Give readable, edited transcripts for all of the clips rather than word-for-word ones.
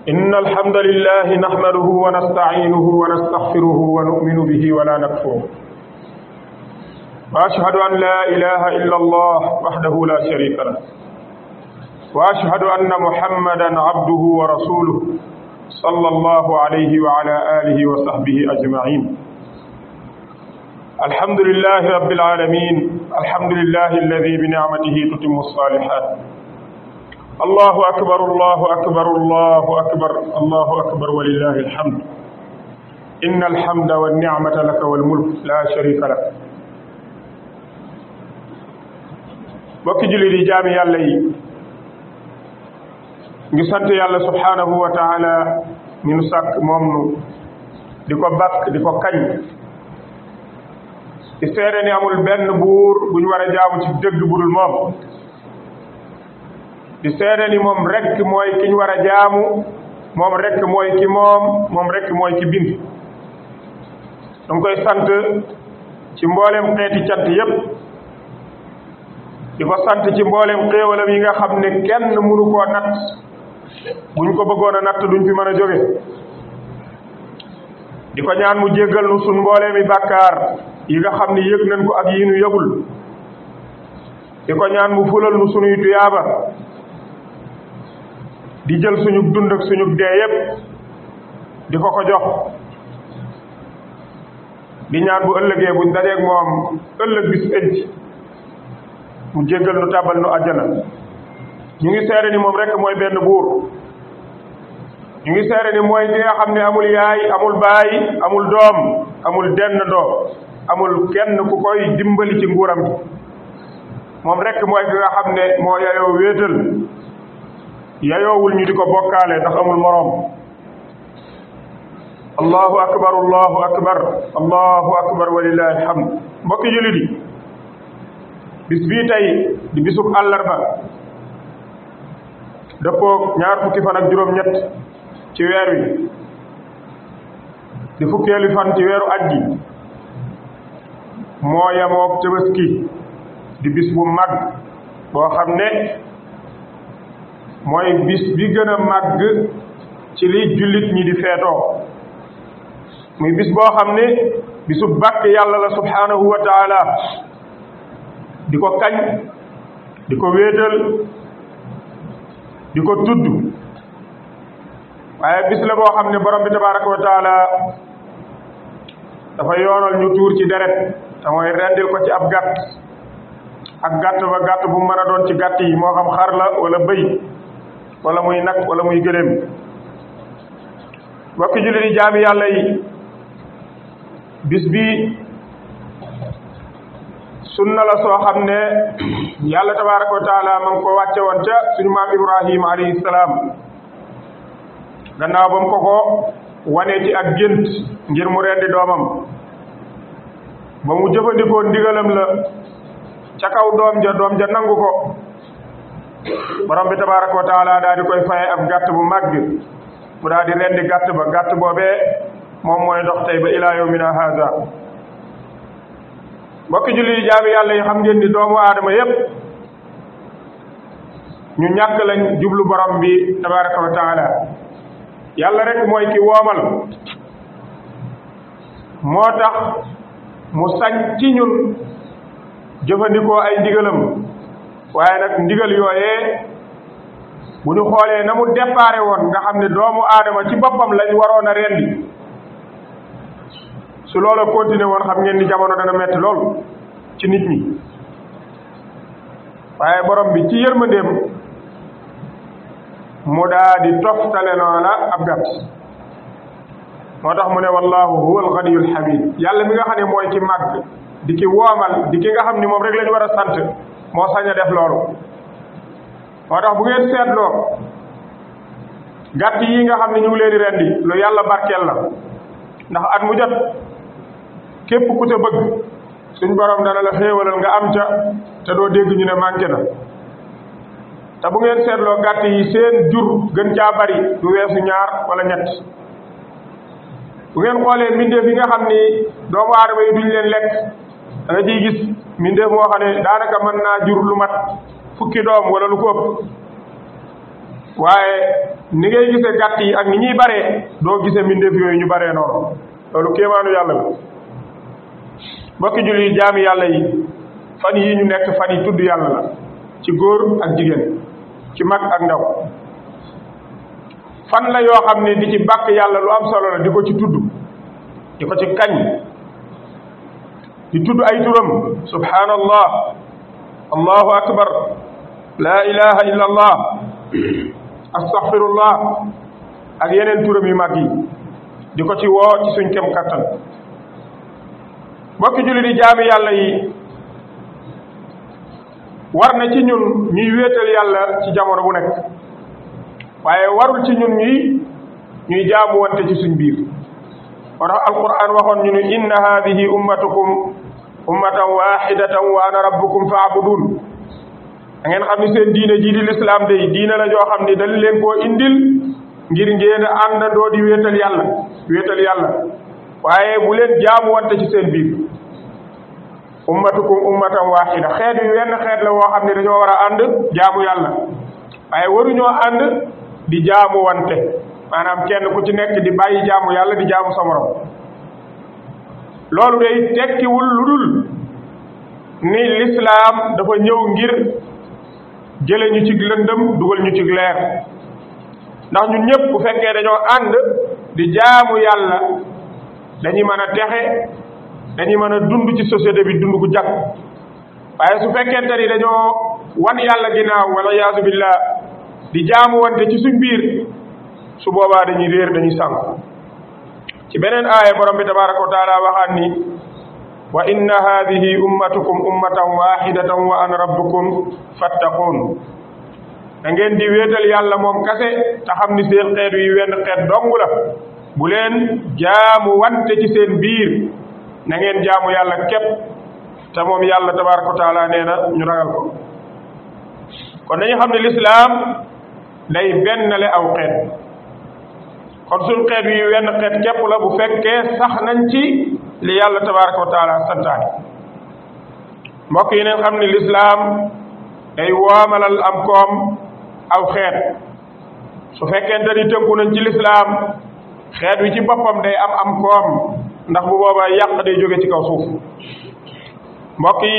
إن الحمد لله نحمده ونستعينه ونستغفره ونؤمن به ولا نكفره وأشهد أن لا إله إلا الله وحده لا شريك له وأشهد أن محمدا عبده ورسوله صلى الله عليه وعلى آله وصحبه أجمعين. الحمد لله رب العالمين، الحمد لله الذي بنعمته تتم الصالحات. الله أكبر الله أكبر الله أكبر الله أكبر ولله الحمد. إن الحمد والنعمة لك والملك لا شريك لك. bokki julli di jaami yàlla yi ngi sant yàlla subhanahu wa taala mi nu sàkk moom nu di ko bakk di ko kañ di seede ni amul benn buur bu ñu war a jaamu ci dëgg budul moom di seede ni moom rekk mooy ki ñu war a jaamu, moom rekk mooy ki moom rekk mooy ki bind. danga koy sant ci mboolem xeeti cant yépp di ko sant ci mboolem xéewalam yi nga xam ne kenn mënu koo natt, buñ ko bëggoon a natt duñ fi mën a jóge. di ko ñaan mu jéggal nu sun mbooleemi bàkkaar yi nga xam ne yëg nañ ko ak yi nu yëgul. di ko ñaan mu fulal nu sunuy tuyaaba, di jël suñu dund ak suñu dee yépp di ko ko jox. di ñaan bu ëllëgee buñ dajeeg moom ëllëg bis penc mu jéggal nu tàbbal nu àjjana. ñu ngi seere ni moom rekk mooy benn buur. ñu ngi seere ni mooy ki nga xam ne amul yaay, amul baay, amul doom, amul dendandoo, amul kenn ku koy dimbali ci nguuram gi. moom rekk mooy ki nga xam ne moo yayoo wéetal, yayoowul ñu di ko bokkaale ndax amul moroom. allahu akbar allahu akbar allahu akbar walillahi alhamd. mbokki jullit yi, bis bii tey di bisub àllarba dëppoo ñaar fukki fan ak juróom-ñett ci weer wi di fukkeelu fan ci weeru aj gi moo yemook Tabaski di bis bu mag boo xam ne mooy bis bi gën a màgg ci li jullit ñi di feetoo. muy bis boo xam ne bisu bàkk yàlla la subhanahu wa taala, di ko kañ, di ko wéetal, di ko tudd. waaye bis la boo xam ne borom bi tabaraka wa taala dafa yoonal ñu tuur ci deret te mooy rendil ko ci ab gàtt. ak gàtt ba gàtt bu mën a doon ci gàtt yi, moo xam xar la wala bëy wala muy nag wala muy gëléem. mbokki jullit yi jaami yàlla yi, bis bi sunna la soo xam ne yàlla tabaraka wa taala ma ngi ko wàcce woon ca suñu maam Ibrahima alayhi salaam gannaaw ba mu ko wanee ci ak gént ngir mu rendi doomam. ba mu jëfandikoo ndigalam la ca kaw doom ja nangu ko, borom bi tabaraka wa taala daal di koy faye ab gàtt bu màgg. mu daal di rendi gàtt ba. gàtt boobee moom mooy dox tey ba ilaa yawmina haza. mbokki julli yi jaami yàlla yi, xam ngeen ni doomu aadama yépp ñu ñàkk lañ jublu borom bi tabaraka wa taala. yàlla rek mooy ki woomal, moo tax mu sañ ci ñun jëfandikoo ay ndigalam. waaye nag ndigal yooyee bu ñu xoolee na mu déparé woon nga xam ne doomu aadama ci boppam lañ waroon a rendi, su loola continué woon xam ngeen ni jamono dana metti lool ci nit ñi. waaye borom bi ci yërmandeem mu daa di toftale loola ab gàtt. moo tax mu ne wallahu huwa alganiyul hamid. yàlla mi nga xam ne mooy ki màgg, di ki woomal, di ki nga xam ni moom rek lañu war a sant, moo sañ a def loolu. moo tax bu ngeen seetloo gàtt yi nga xam ne ñu ngi leen di rendi lu yàlla barkeel la, ndax at mu jot képp ku ca bëgg suñ borom dana la xéewalal nga am ca te doo dégg ñu ne manqué na. te bu ngeen seetloo gàtt yi seen jur gën caa bari du weesu ñaar wala ñett. bu ngeen xoolee mbindeef yi nga xam ni doomu aadama yi duñ leen lekk, da nga ciy gis mbindeef moo xam ne daanaka mën naa jur lu mat fukki doom wala lu ko ëpp. waaye ni ngay gisee gàtt yi ak ni ñuy baree doo gisee mbindeef yooyu ñu baree noonu loolu kéemaanu yàlla la mbokki julli yi jaami yàlla yi fan yi ñu nekk fan yi tudd yàlla la ci góor ak jigéen ci mag ak ndaw fan la yoo xam ne di ci bàkk yàlla lu am solo la di ko ci tudd di ko ci kañ di tudd ay turam subhanallah allahu akbar la ilaha illa allah astaghfirullah ak yeneen turam yu mag yi di ko ci woo ci suñ kem kattan mbokki julli di jaami yàlla yi war na ci ñun ñuy wéetal yàlla ci jamono bu nekk waaye warul ci ñun ñuy jaamu wante ci suñ biir moo tax alquran waxoon ñu ne inna hadihi ummatukum ummatan wahidatan wa ana rabbukum fa'budun da ngeen xam ni seen diine jii di lislaam day diine la joo xam ni dañ leen koo indil ngir ngeen a àndandoo di wéetal yàlla waaye bu leen jaamu wante ci seen biir ummatukum ummatan wahida xeet yu wenn xeet la woo xam ne dañoo war a ànd jaamu yàlla waaye waruñoo ànd di jaamu wante maanaam kenn ku ci nekk di bàyyi jaamu yàlla di jaamu sa morom loolu day tekkiwul lu dul ni lislaam dafa ñëw ngir jële ñu ci lëndëm dugal ñu ci leer ndax ñun ñëpp bu fekkee dañoo ànd di jaamu yàlla dañuy mën a texe dañuy mën a dund ci société bi dund gu jag waaye su fekkente ni dañoo wan yàlla ginnaaw wala yaasu billah di jaamu wante ci suñ biir su boobaa dañuy réer dañuy sànku ci beneen aaya borom bi tabaraka wa taala waxaat ni wa inna hadihi ummatukum ummatan wahidatan wa ana rabbukum fattaqun da ngeen di wéetal yàlla moom kase te xam ni seen xeet yi wenn xeet dong la bu leen jaamu wante ci seen biir na ngeen jaamu yàlla képp te moom yàlla tabaraka wa taala nee na ñu ragal ko kon dañu xam ne lislaam day bennale aw xeet kon suñ xeet yi wenn xeet képp la bu fekkee sax nañ ci li yàlla tabaraka wa taala santaane mbokk yi neen xam ne lislaam day woomalal am koom aw xeet su fekkente ni tënku nañ ci lislaam xeet wi ci boppam day am koom ndax bu boobaa yàq day jóge ci kaw suuf mbokk yi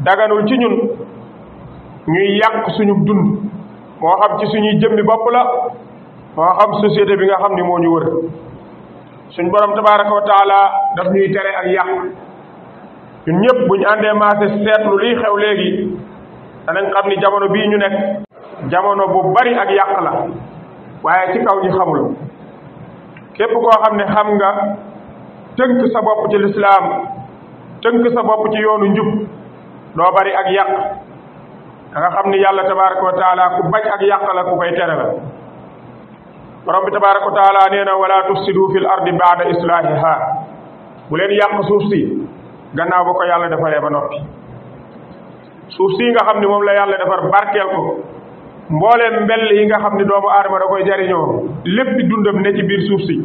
daganul ci ñun ñuy yàq suñu dund moo xam ci suñuy jëmmi bopp la moo xam société bi nga xam ni moo ñu wër suñ borom tabaraka wa taala daf ñuy tere ak yàq ñun ñëpp buñ àndee maase seetlu liy xew léegi danañ xam ni jamono bii ñu nekk jamono bu bari ak yàq la waaye ci kaw ñi xamul képp koo xam ne xam nga tënk sa bopp ci lislaam tënk sa bopp ci yoonu njub doo bari ak yàq da nga xam ni yàlla tabaraka wa taala ku bañ ak yàq la ku koy tere la borom bi tabaraka wa taala nee na wala tufsidu fil ardi ba'da islahiha bu leen yàq suuf si gannaaw ba ko yàlla defaree ba noppi suuf si nga xam ni moom la yàlla defar barkeel ko mbooleem mbell yi nga xam ni doomu aadama da koy jariñoo lépp dundam ne ci biir suuf si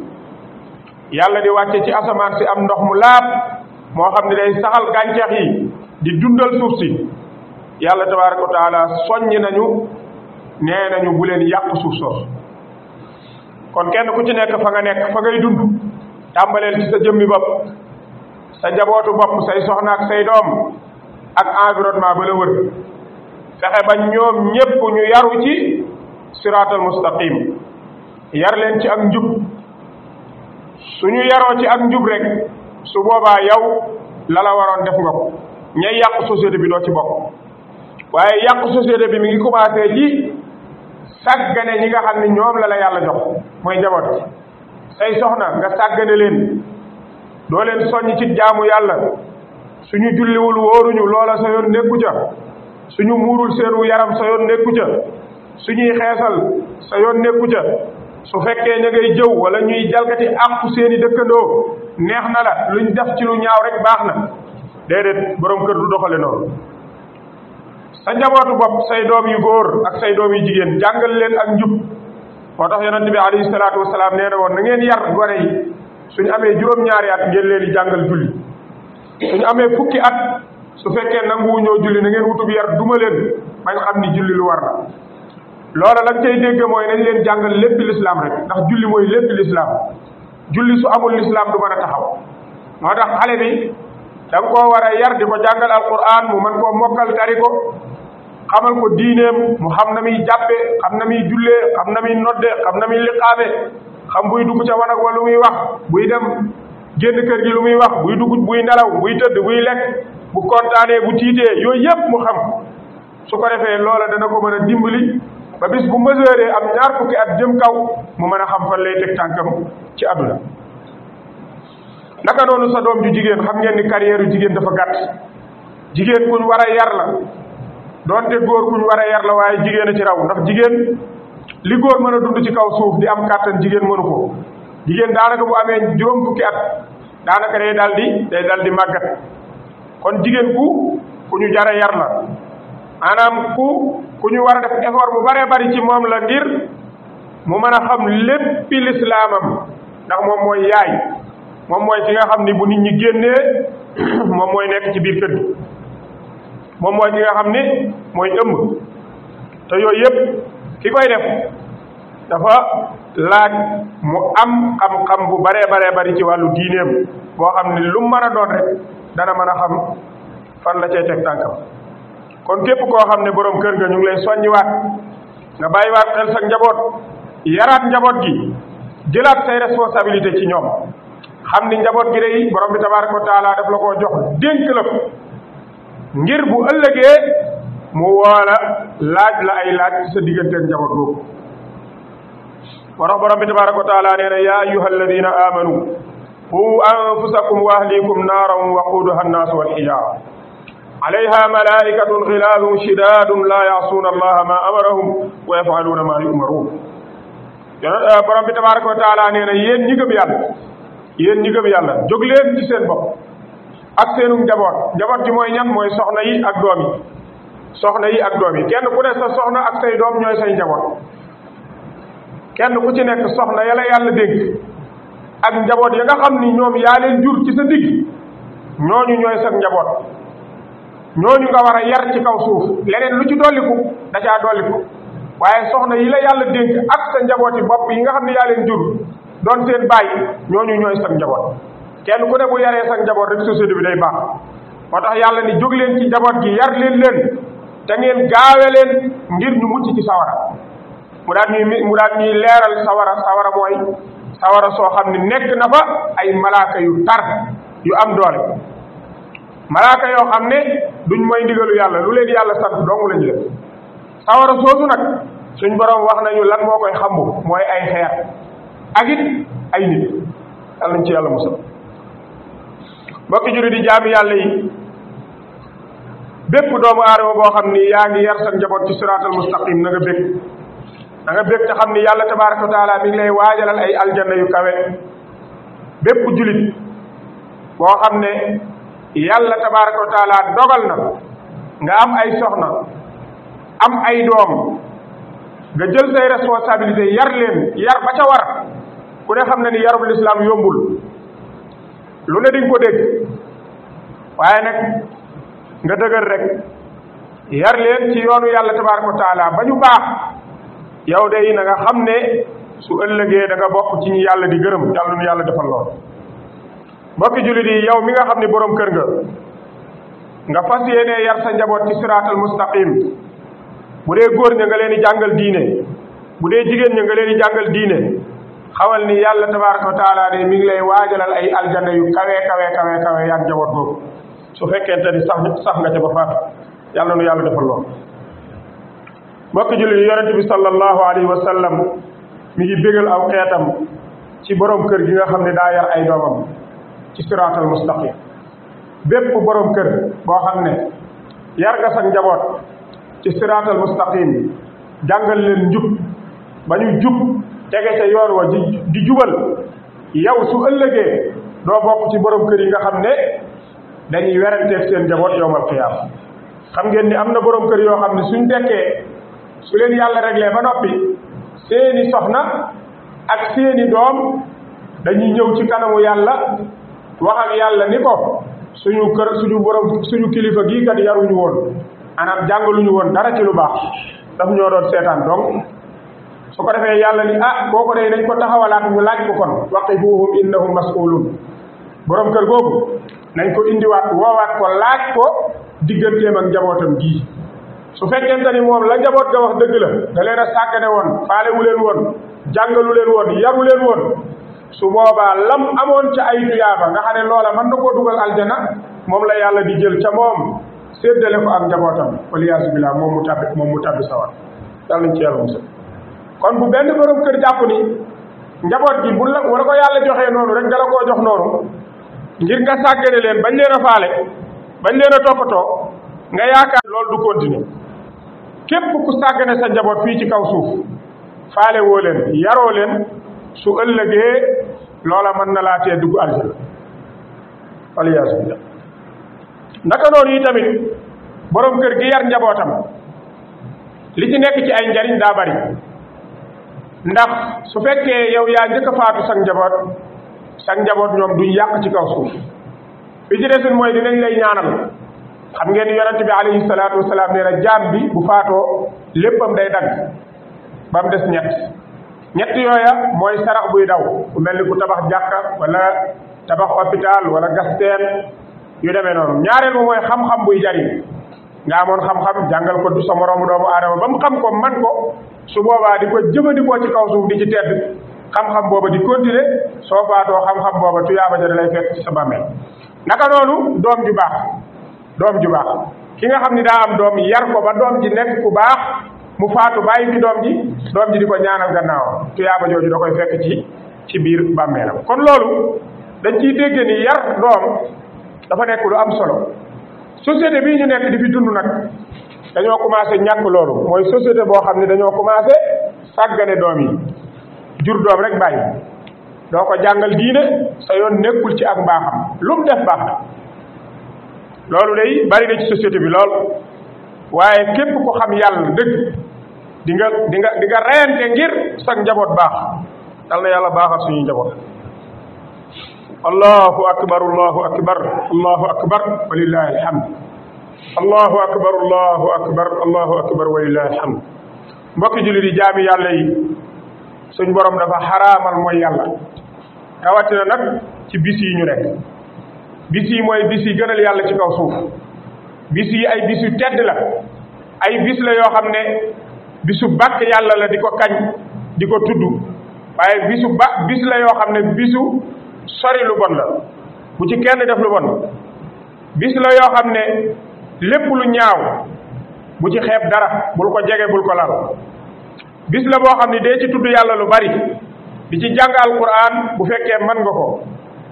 yàlla di wàcce ci asamaan si am ndox mu laab moo xam ni day saxal gàncax yi di dundal suuf si yàlla tabaraka wa taala soññ nañu nee nañu bu leen yàq suuf soos kon kenn ku ci nekk fa nga nekk fa ngay dund tàmbaleel ci sa jëmmi bopp sa njabootu bopp say soxna ak say doom ak environnement ba la wër fexe ba ñoom ñépp ñu yaru ci siraatal mustaqim yar leen ci ak njub suñu yaroo ci ak njub rek su boobaa yow la la waroon def nga ko ñay yàq société bi doo ci bokk waaye yàq société bi mi ngi commencé ci sàggane ñi nga xam ne ñoom la la yàlla jox mooy njaboot say soxna nga sàggane leen doo leen soññ ci jaamu yàlla suñu julliwul wóoruñu loola sa yoon nekku ca suñu muurul seenu yaram sa yoon nekku ca suñuy xeesal sa yoon nekku ca su fekkee ña ngay jëw wala ñuy jalgati àqu seeni dëkkandoo neex na la luñ def ci lu ñaaw rek baax na déedéet borom kër du doxale noonu sa njabootu bopp say doom yu góor ak say doom yu jigéen jàngal leen ak njub moo tax yonente bi alayhi salaatu wasalaam nee na woon na ngeen yar gone yi suñu amee juróom-ñaari at ngeen leen di jàngal julli suñu amee fukki at su fekkee nanguwuñoo julli na ngeen wutub yar duma leen bañ xam ni julli lu war la loola lañ cay dégg mooy nañ leen jàngal lépp l'islam rek ndax julli mooy lépp l'islam julli su amul l'islam du mën a taxaw moo tax xale bi da nga koo war a yar di ko jàngal alquran mu mën koo mokkal tari ko xamal ko diineem mu xam na muy jàppe xam na muy jullee xam na muy nodde xam na muy liqaame xam buy dugg ca wanag wa lu muy wax buy dem génn kër gi lu muy wax buy dugg buy nelaw buy tëdd buy lekk bu kontaanee bu tiitee yooyu yépp mu xam su ko defee loola dana ko mën a dimbali ba bis bu mesuré am ñaar fukki at jëm kaw mu mën a xam fan lay teg tànkam ci àdduna naka noonu sa doom ju jigéen xam ngeen ni carrière yu jigéen dafa gàtt jigéen kuñ war a yar la doonte góor kuñ war a yar la waaye jigéen a ci raw ndax jigéen li góor mën a dund ci kaw suuf di am kàttan jigéen mënu ko jigéen daanaka bu amee juróom fukki at daanaka day dal di màggat kon jigéen ku ñu jara yar la maanaam ku ñu war a def effort bu baree bari ci moom la ngir mu mën a xam léppi lislaamam ndax moom mooy yaay moom mooy ki nga xam ni bu nit ñi génnee moom mooy nekk ci biir kër gi moom mooy ki nga xam ni mooy ëmb te yooyu yëpp ki koy def dafa laaj mu am xam-xam bu baree bari ci wàllu diineem boo xam ni lu mën a doon rek dana mën a xam fan la cay teg tànkam kon képp koo xam ne borom kër nga ñu ngi lay soññiwaat nga bàyyiwaat xel sa njaboot yaraat njaboot gi jëlaat say responsabilité ci ñoom xam ni njaboot gi day borom bi tabaaraka wa taala daf la koo jox dénk la ko ngir bu ëllëgee mu woola laaj la ay laaj ci sa digganteeg njaboot boobu moo tax borom bi tabaaraka wa taala nee na yaa ayyuha alladina amanu qu anfusakum wa ahlikum naaran waquuduha annaasu wal hijaara alayha malaikatun xilaadun shidaadun laa yaasuuna allaha ma amarahum wa yafaluuna ma yumaruun borom bi tabaaraka wa taala nee na yéen ñi gëm yàlla jóg leen ci seen bopp ak seenu njaboot gi mooy ñan mooy soxna yi ak doom yi kenn ku ne sa soxna ak say doom ñooy say njaboot kenn ku ci nekk soxna yàlla yàlla dénk ak njaboot ya nga xam ni ñoom yaa leen jur ci sa digg ñooñu ñooy sa njaboot ñooñu nga war a yar ci kaw suuf leneen lu ci dolliku da caa dolliku waaye soxna yi la yàlla dénk ak sa njabooti bopp yi nga xam ne yaa leen jur doon seen bàyyi ñooñu ñooy sa njaboot kenn ku ne bu yaree sa njaboot rek société bi day baax moo tax yàlla ni jóg leen ci njaboot gi yar leen te ngeen gaawe leen ngir ñu mucc ci sawara mu daal ñuy leeral sawara mooy sawara soo xam ne nekk na fa ay malaaka yu tar yu am doole malaaka yoo xam ne duñ mooy ndigalu yàlla lu leen yàlla sant dong lañu def sawara soosu nag suñ borom wax nañu lan moo koy xambu mooy ay xeer ak it ay nit yàlla nañ ci yàlla musal mbokki juri di jaami yàlla yi bépp doomu aadama boo xam ni yaa ngi yar sa njaboot ci siraatal mustaqim na nga bég te xam ni yàlla tabaaraka wa taala mi ngi lay waajalal ay aljanna yu kawe bépp julit boo xam ne yàlla tabaaraka wa taala dogal na nga am ay soxna am ay doom nga jël say responsabilité yar ba ca war ku ne xam na ni yarub lislaam yombul lu ne dinga ko dégg waaye nag nga dëgër rek yar leen ci yoonu yàlla tabaaraka wa taala ba ñu baax yow de na nga xam ne su ëllëgee da nga bokk ci ñi yàlla di gërëm yàlla nu yàlla defal lool mbokki jullit yi yow mi nga xam ni borom kër nga fas yéene yar sa njaboot ci siraatal mustaqim bu dee góor ña nga leen di jàngal diine bu dee jigéen ña nga leen di jàngal diine xamal ni yàlla tabaaraka wa taala de mi ngi lay waajalal ay aljanna yu kawe yaag njaboot boobu su fekkente ni sax nga ca ba faat yàlla nu yàlla defal lool mbokki jullit yi yonente bi sallallahu alayhi wa sallam mi ngi bégal aw xeetam ci borom kër gi nga xam ne daa yar ay doomam ci siraatal mustaqim bépp borom kër boo xam ne yar nga sa njaboot ci siraatal mustaqim jàngal leen njub ba ñu jub tege ca yoon wa di jubal yow su ëllëgee doo bokk ci borom kër yi nga xam ne dañuy weranteeg seen njaboot yowmal qiyaama xam ngeen ni am na borom kër yoo xam ne suñ dekkee su leen yàlla réglé ba noppi seeni soxna ak seeni doom dañuy ñëw ci kanamu yàlla wax ak yàlla ni ko suñu kër suñu borom suñu kilifa gii kat yaruñu woon maanaam jàngaluñu woon dara ci lu baax daf ñoo doon seetaan donc su ko defee yàlla ni kooku day nañ ko taxawalaat ñu laaj ko kon waqifuhum innahum mas'ulun borom kër googu nañ ko indiwaat woowaat ko laaj ko digganteem ak njabootam gii su fekkente ni moom la njaboot ga wax dëgg la da leen a sàggane woon faalewu leen woon jàngalu leen woon yaru leen woon su boobaa lam amoon ca ay tuyaaba nga xam ne loola mën na koo dugal aljana moom la yàlla di jël ca moom séddale ko ak njabootam waliyaasu billaah moom mu tabbi sawar yàlla nañ ci yàlla musal kon bu benn borom kër jàpp ni njaboot gi bu la wala ko yàlla joxee noonu rek nga la koo jox noonu ngir nga sàggane leen bañ leen a faale bañ leen a toppatoo nga yaakaar loolu du continuer képp ku sàggane sa njaboot fii ci kaw suuf faale woo leen yaroo leen su ëllëgee loola mën na laa tee dugg aljana waliyaasu billah naka noonu yi tamit borom kër gi yar njabootam li ci nekk ci ay njariñ daa bari ndax su fekkee yow yaa njëkk a faatu sag njaboot ñoom duñ yàq ci kaw suuf bi ci desul mooy dinañ lay ñaanal xam ngeen ni yonent bi alayhi salaatu wasalaam nee na jaam bi bu faatoo léppam day dagg ba mu des ñett yooya mooy sarax buy daw ku mel ni ku tabax jàkka wala tabax hôpital wala gas teen yu demee noonu ñaareel mooy xam-xam buy jariñ nga amoon xam-xam jàngal ko du sa moroomu doomu aadama ba mu xam ko man ko su boobaa di ko jëfandikoo ci kaw suuf di ci tedd xam-xam booba di continuer soo faatoo xam-xam booba tuyaaba ja da lay fekk ci sa bàmmeel naka noonu doom ju baax ki nga xam ni daa am doom yar ko ba doom ji nekk ku baax mu faatu bàyyi fi doom ji di ko ñaanal gannaaw tuyaaba jooju da koy fekk ci biir bàmmeelam kon loolu dañ ciy dégg ni yar doom dafa nekk lu am solo société bii ñu nekk di fi dund nag dañoo commencé ñàkk loolu mooy société boo xam ne dañoo commencé sàggane doom yi jur doom rek bàyyi doo ko jàngal diine sa yoon nekkul ci ak mbaaxam lu mu def baax na loolu day bari na ci société bi lool waaye képp ko xam yàlla dëgg di nga reyante ngir sag njaboot baax yal na yàlla baaxal suñuy njaboot allahu akbar allahu akbar allahu akbar walillahi alhamd allahu akbar allahu akbar allahu akbar walillahi alhamd mbokki jullit yi jaami yàlla yi suñ borom dafa xaraamal mooy yàlla rawatina nag ci bis yi ñu nekk bis yi mooy bis yi gënal yàlla ci kaw suuf bis yi ay bis yu tedd la ay bis la yoo xam ne bisu bàkk yàlla la di ko kañ di ko tudd waaye bis la yoo xam ne bisu sori lu bon la bu ci kenn def lu bon bis la yoo xam ne lépp lu ñaaw bu ci xeeb dara bul ko jege bul ko lal bis la boo xam ne dee ci tudd yàlla lu bari di ci jàng alquran bu fekkee mën nga ko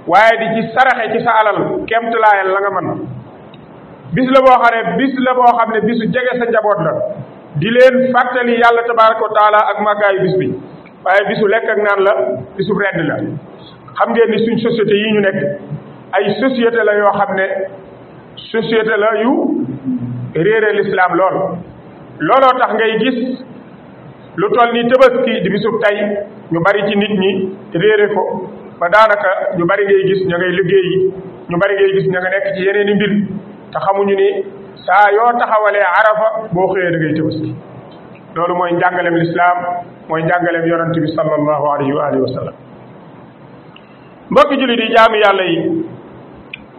waaye di ci saraxe ci sa alal kemtalaayal la nga mën bis la boo xam ne bisu jege sa njaboot la di leen fàttali yàlla tabaraka wa taala ak màggaayu bis bi waaye bisu lekk ak naan la bisu redd la xam ngeen ni suñ société yi ñu nekk ay société la yoo xam ne société la yu réere l'islam looloo tax ngay gis lu toll ni tabaski di bisub tey ñu bari ci nit ñi réere ko ba daanaka ñu bari ngay gis ña ngay liggéeyi ñu bari ngay gis ña nga nekk ci yeneen i mbir te xamuñu ni saa yoo taxawalee arafa boo xëyee da ngay tabaski loolu mooy njàngaleem lislaam mooy njàngaleem yonante bi sallallahu alayhi wa alihi wa sallam mbokki jullit yi jaami yàlla yi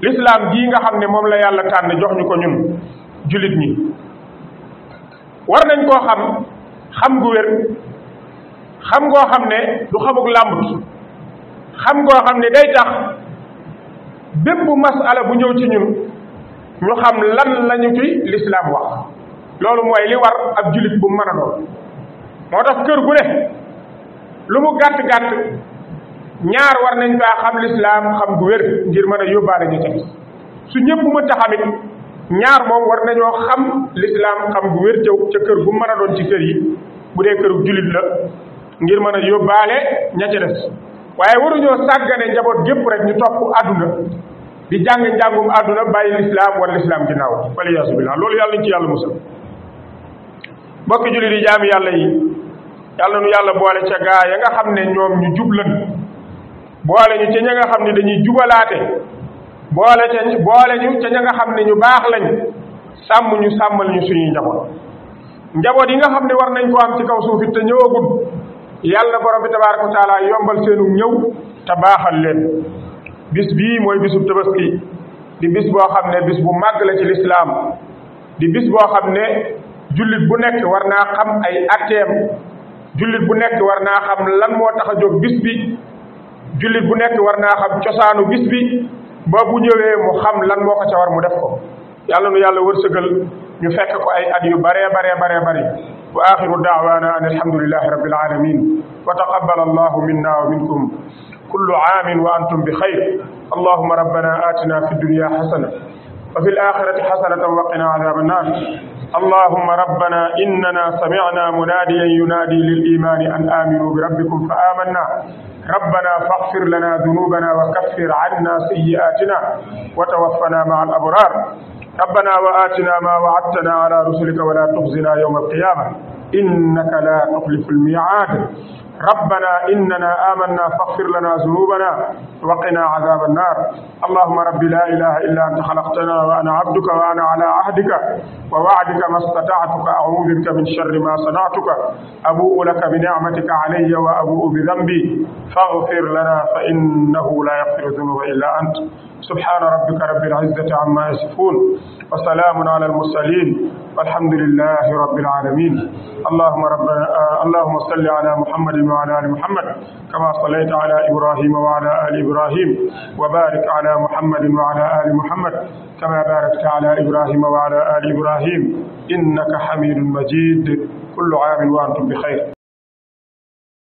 lislaam gii nga xam ne moom la yàlla tànn jox ñu ko ñun jullit ñi war nañ koo xam gu wér xam ngoo xam ne du xamuk làmbut xam ngoo xam ne day tax bépp masala bu ñëw ci ñun ñu xam lan lañu ci lislaam wax loolu mooy li war ab jullit bu mën a doon moo tax kër gu ne lu mu gàtt-gàtt ñaar war nañ faa xam lislaam xam gu wér ngir mën a yóbbaale ñu teg su ñëpp mënta xamit ñaar moom war nañoo xam lislaam xam gu wér ca kër gu mën a doon ci kër yi bu dee këru jullit la ngir mën a yóbbaale ña ca des waaye waruñoo sàggane njaboot gépp rek ñu topp àdduna di jàng njàngum àdduna bàyyi lislaam wala lislaam ginnaaw waliyaasu billaah loolu yàlla nañ ci yàlla musal mbokki jullit yi jaami yàlla yi yàlla nu yàlla boole ca gaa ya nga xam ne ñoom ñu jublan boole ñu ca ña nga xam ne dañuy jubalaate boole ñu ca ña nga xam ne ñu baax lañ sàmmal ñu suñuy njaboot njaboot yi nga xam ne war nañ ko am ci kaw suuf it te ñëwagul yàlla borom bi tabaaraka wa taala yombal seenu ñëw te baaxal leen bis bii mooy bisu tabaski di bis boo xam ne bis bu màgg la ci lislaam di bis boo xam ne jullit bu nekk war naa xam ay atteem jullit bu nekk war naa xam lan moo tax a jóg bis bi jullit bu nekk war naa xam cosaanu bis bi ba bu ñëwee mu xam lan moo ko ca war mu def ko yàlla nu yàlla wërsëgal ñu fekk ko ay at yu bare bari wa axiru daawaana an alhamdulillahi rabbil alamin wa taqabbal allahu minna wa minkum kullu aamin wa antum bi xayr allahumma rabbana atina fi dunya hasana wa fi alaxirati hasanatan wa qina adhab annar اللهم ربنا إننا سمعنا مناديا ينادي للإيمان أن آمنوا بربكم فآمنا ربنا فاغفر لنا ذنوبنا وكفر عنا سيئاتنا وتوفنا مع الأبرار ربنا وآتنا ما وعدتنا على رسلك ولا تخزنا يوم القيامة إنك لا تخلف الميعاد ربنا إننا آمنا فاغفر لنا ذنوبنا وقنا عذاب النار اللهم رب لا إله إلا أنت خلقتنا وأنا عبدك وأنا على عهدك ووعدك ما استطعتك أعوذ بك من شر ما صنعتك أبوء لك بنعمتك علي وأبوء بذنبي فاغفر لنا فإنه لا يغفر الذنوب إلا أنت سبحان ربك رب العزة عما يصفون وسلام على المرسلين والحمد لله رب العالمين اللهم صل على محمد وعلى آل محمد كما صليت على إبراهيم وعلى آل إبراهيم وبارك على محمد وعلى آل محمد كما باركت على إبراهيم وعلى آل إبراهيم إنك حميد مجيد كل عام وأنتم بخير